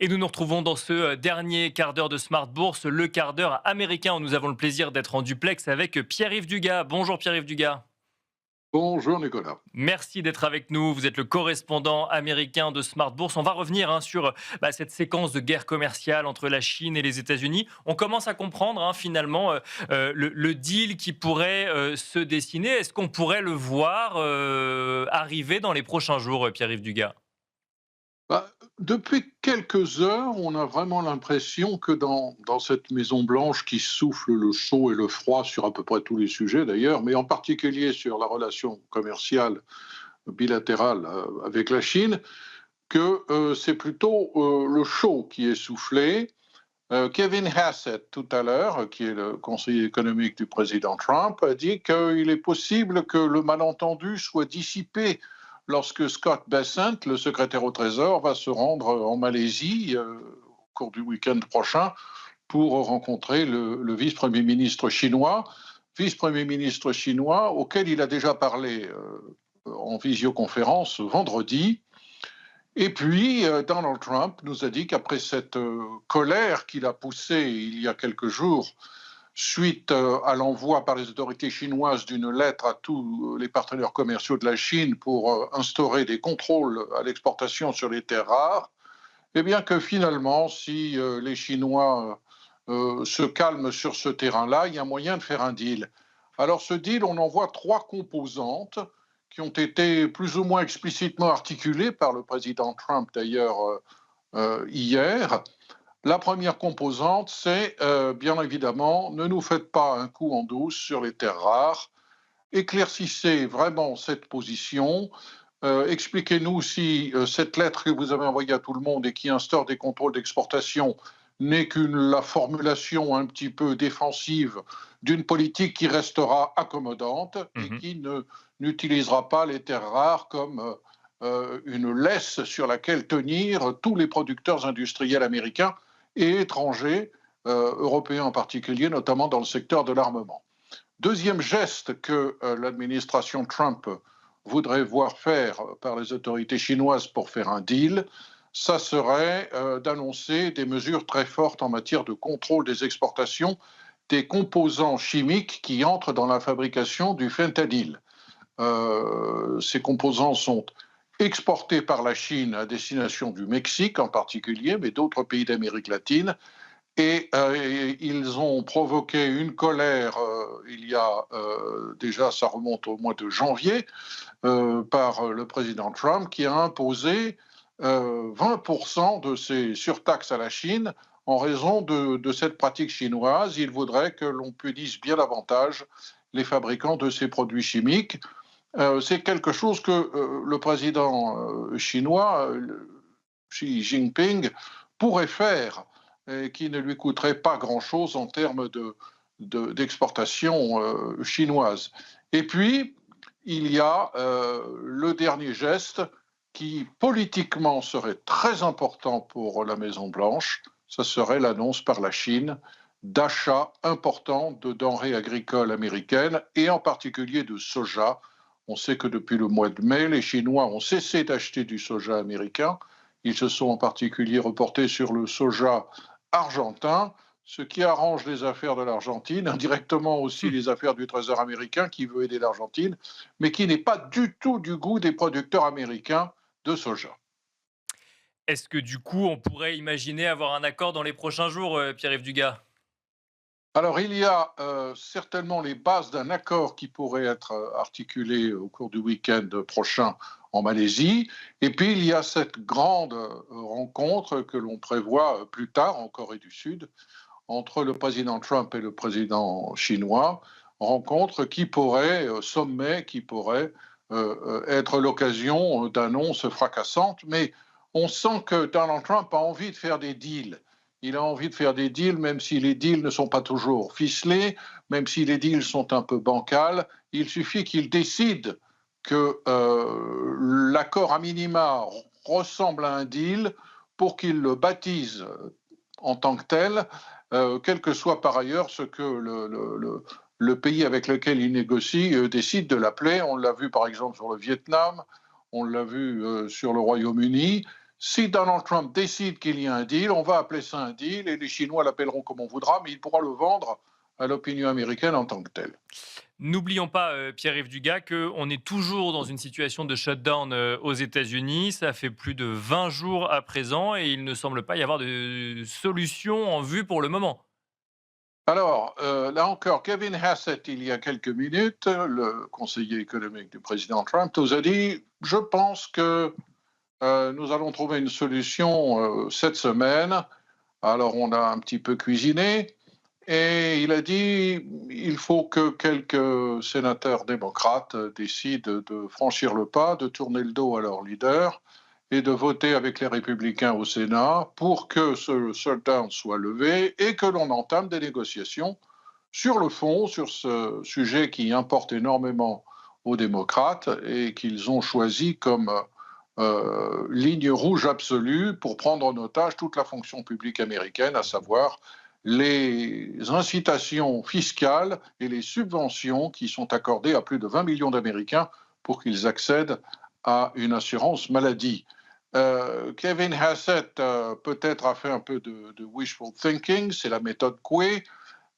Et nous nous retrouvons dans ce dernier quart d'heure de Smart Bourse, le quart d'heure américain où nous avons le plaisir d'être en duplex avec Pierre-Yves Dugas. Bonjour Pierre-Yves Dugas. Bonjour Nicolas. Merci d'être avec nous. Vous êtes le correspondant américain de Smart Bourse. On va revenir sur cette séquence de guerre commerciale entre la Chine et les États-Unis. On commence à comprendre finalement le deal qui pourrait se dessiner. Est-ce qu'on pourrait le voir arriver dans les prochains jours, Pierre-Yves Dugas? Bah, depuis quelques heures, on a vraiment l'impression que dans cette Maison Blanche qui souffle le chaud et le froid sur à peu près tous les sujets d'ailleurs, mais en particulier sur la relation commerciale bilatérale avec la Chine, que c'est plutôt le chaud qui est soufflé. Kevin Hassett, tout à l'heure, qui est le conseiller économique du président Trump, a dit qu'il est possible que le malentendu soit dissipé lorsque Scott Bessent, le secrétaire au Trésor, va se rendre en Malaisie au cours du week-end prochain pour rencontrer le vice-premier ministre chinois, vice-premier ministre chinois auquel il a déjà parlé en visioconférence vendredi. Et puis, Donald Trump nous a dit qu'après cette colère qu'il a poussée il y a quelques jours, suite à l'envoi par les autorités chinoises d'une lettre à tous les partenaires commerciaux de la Chine pour instaurer des contrôles à l'exportation sur les terres rares, eh bien que finalement, si les Chinois se calment sur ce terrain-là, il y a moyen de faire un deal. Alors ce deal, on en voit trois composantes qui ont été plus ou moins explicitement articulées par le président Trump d'ailleurs hier. La première composante, c'est bien évidemment, ne nous faites pas un coup en douce sur les terres rares, éclaircissez vraiment cette position, expliquez-nous si cette lettre que vous avez envoyée à tout le monde et qui instaure des contrôles d'exportation n'est qu'une la formulation un petit peu défensive d'une politique qui restera accommodante et Mhm. qui n'utilisera pas les terres rares comme une laisse sur laquelle tenir tous les producteurs industriels américains et étrangers, européens en particulier, notamment dans le secteur de l'armement. Deuxième geste que l'administration Trump voudrait voir faire par les autorités chinoises pour faire un deal, ça serait d'annoncer des mesures très fortes en matière de contrôle des exportations des composants chimiques qui entrent dans la fabrication du fentanyl. Ces composants sont exportés par la Chine à destination du Mexique en particulier, mais d'autres pays d'Amérique latine, et ils ont provoqué une colère, il y a déjà, ça remonte au mois de janvier, par le président Trump, qui a imposé 20% de ces surtaxes à la Chine en raison de cette pratique chinoise. Il voudrait que l'on punisse bien davantage les fabricants de ces produits chimiques. C'est quelque chose que le président chinois, Xi Jinping, pourrait faire et qui ne lui coûterait pas grand-chose en termes d'exportation chinoise. Et puis, il y a le dernier geste qui politiquement serait très important pour la Maison-Blanche, ce serait l'annonce par la Chine d'achats importants de denrées agricoles américaines et en particulier de soja. On sait que depuis le mois de mai, les Chinois ont cessé d'acheter du soja américain. Ils se sont en particulier reportés sur le soja argentin, ce qui arrange les affaires de l'Argentine, indirectement aussi les affaires du Trésor américain qui veut aider l'Argentine, mais qui n'est pas du tout du goût des producteurs américains de soja. Est-ce que du coup, on pourrait imaginer avoir un accord dans les prochains jours, Pierre-Yves Dugas? Alors, il y a certainement les bases d'un accord qui pourrait être articulé au cours du week-end prochain en Malaisie. Et puis, il y a cette grande rencontre que l'on prévoit plus tard en Corée du Sud entre le président Trump et le président chinois, rencontre qui pourrait, sommet, qui pourrait être l'occasion d'annonces fracassantes. Mais on sent que Donald Trump a envie de faire des deals. Il a envie de faire des deals, même si les deals ne sont pas toujours ficelés, même si les deals sont un peu bancals. Il suffit qu'il décide que l'accord à minima ressemble à un deal pour qu'il le baptise en tant que tel, quel que soit par ailleurs ce que le pays avec lequel il négocie décide de l'appeler. On l'a vu par exemple sur le Vietnam, on l'a vu sur le Royaume-Uni. Si Donald Trump décide qu'il y a un deal, on va appeler ça un deal et les Chinois l'appelleront comme on voudra, mais il pourra le vendre à l'opinion américaine en tant que tel. N'oublions pas, Pierre-Yves Dugas, qu'on est toujours dans une situation de shutdown aux États-Unis. Ça fait plus de 20 jours à présent et il ne semble pas y avoir de solution en vue pour le moment. Alors, là encore, Kevin Hassett, il y a quelques minutes, le conseiller économique du président Trump, nous a dit, je pense que nous allons trouver une solution cette semaine. Alors, on a un petit peu cuisiné et il a dit, il faut que quelques sénateurs démocrates décident de franchir le pas, de tourner le dos à leur leader et de voter avec les républicains au Sénat pour que ce shutdown soit levé et que l'on entame des négociations sur le fond, sur ce sujet qui importe énormément aux démocrates et qu'ils ont choisi comme ligne rouge absolue pour prendre en otage toute la fonction publique américaine, à savoir les incitations fiscales et les subventions qui sont accordées à plus de 20 millions d'Américains pour qu'ils accèdent à une assurance maladie. Kevin Hassett peut-être a fait un peu de wishful thinking, c'est la méthode Coué.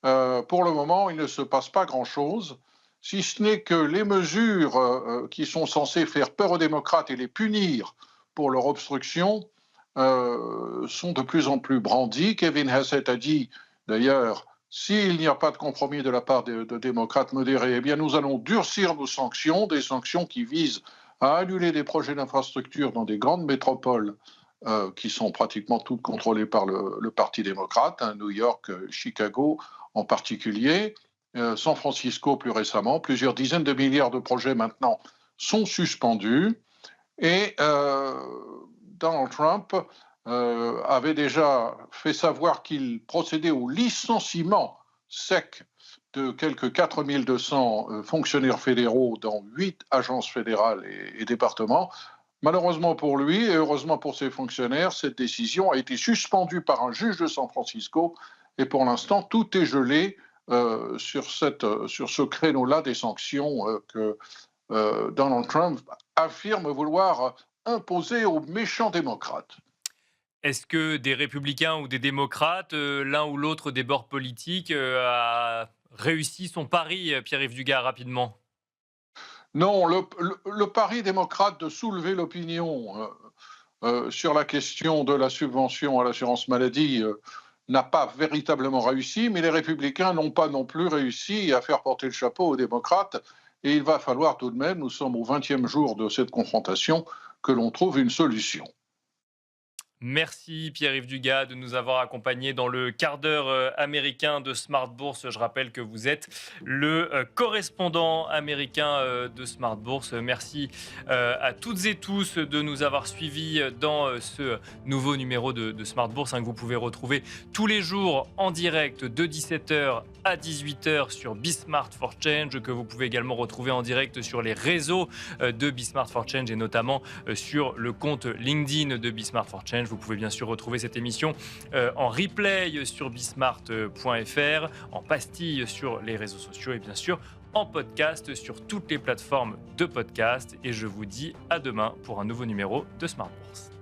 Pour le moment, il ne se passe pas grand-chose, si ce n'est que les mesures qui sont censées faire peur aux démocrates et les punir pour leur obstruction sont de plus en plus brandies. Kevin Hassett a dit d'ailleurs, s'il n'y a pas de compromis de la part de démocrates modérés, eh bien nous allons durcir nos sanctions, des sanctions qui visent à annuler des projets d'infrastructure dans des grandes métropoles qui sont pratiquement toutes contrôlées par le Parti démocrate, hein, New York, Chicago en particulier, San Francisco plus récemment. Plusieurs dizaines de milliards de projets maintenant sont suspendus. Et Donald Trump avait déjà fait savoir qu'il procédait au licenciement sec de quelques 4200 fonctionnaires fédéraux dans 8 agences fédérales et départements. Malheureusement pour lui et heureusement pour ses fonctionnaires, cette décision a été suspendue par un juge de San Francisco et pour l'instant, tout est gelé sur ce créneau-là des sanctions que Donald Trump affirme vouloir imposer aux méchants démocrates. Est-ce que des républicains ou des démocrates, l'un ou l'autre des bords politiques, a réussi son pari, Pierre-Yves Dugas, rapidement? Non, le pari démocrate de soulever l'opinion sur la question de la subvention à l'assurance maladie n'a pas véritablement réussi, mais les républicains n'ont pas non plus réussi à faire porter le chapeau aux démocrates. Et il va falloir tout de même, nous sommes au 20e jour de cette confrontation, que l'on trouve une solution. Merci Pierre-Yves Dugas de nous avoir accompagnés dans le quart d'heure américain de Smart Bourse. Je rappelle que vous êtes le correspondant américain de Smart Bourse. Merci à toutes et tous de nous avoir suivis dans ce nouveau numéro de Smart Bourse, hein, que vous pouvez retrouver tous les jours en direct de 17h à 18h sur Bismart for Change, que vous pouvez également retrouver en direct sur les réseaux de Bismart for Change et notamment sur le compte LinkedIn de Bismart for Change. Vous pouvez bien sûr retrouver cette émission en replay sur bismart.fr, en pastille sur les réseaux sociaux et bien sûr en podcast sur toutes les plateformes de podcast. Et je vous dis à demain pour un nouveau numéro de Smart Bourse.